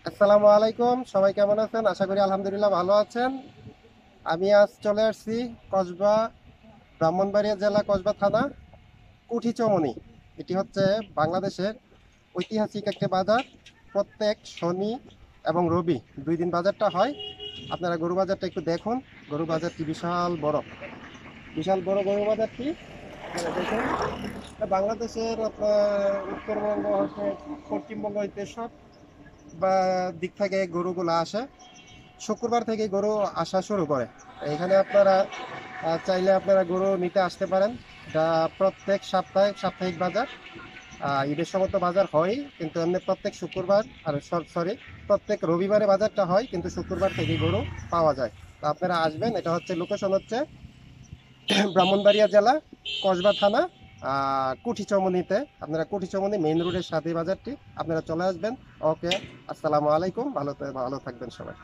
আসসালামু আলাইকুম, সবাই কেমন আছেন? আশা করি আলহামদুলিল্লাহ ভালো আছেন। আমি আজ চলে আসছি কসবা, ব্রাহ্মণবাড়িয়া জেলা, কসবা থানা, কুঠি চমনি। এটি হচ্ছে বাংলাদেশের ঐতিহাসিক একটি বাজার। প্রত্যেক শনি এবং রবি 2 দিন বাজারটা হয়। আপনারা গরু বাজারটা একটু দেখুন। গরু বাজারটি বিশাল বড়, বিশাল বড় গরু বাজারটি। আপনারা দেখুন, এটা বাংলাদেশের আপনার উত্তরবঙ্গ হতে, পশ্চিমবঙ্গ হইতে সব বা দিক থেকে গরুগুলো আসে। শুক্রবার থেকে গরু আসা শুরু করে। এখানে আপনারা চাইলে আপনারা গরু নিতে আসতে পারেন। এটা প্রত্যেক সপ্তাহে সাপ্তাহিক বাজার। ঈদের সময় তো বাজার হয়, কিন্তু এমনি প্রত্যেক শুক্রবার আর সরি প্রত্যেক রবিবারে বাজারটা হয়, কিন্তু শুক্রবার থেকে গরু পাওয়া যায়। তো আপনারা আসবেন। এটা হচ্ছে লোকেশন হচ্ছে ব্রাহ্মণবাড়িয়া জেলা, কসবা থানা, কুঠি চমনিতে। আপনারা কুঠি চমনি মেইন রোডের সাথে বাজারটি, আপনারা চলে আসবেন। ওকে, আসসালামু আলাইকুম, ভালো ভালো থাকবেন সবাই।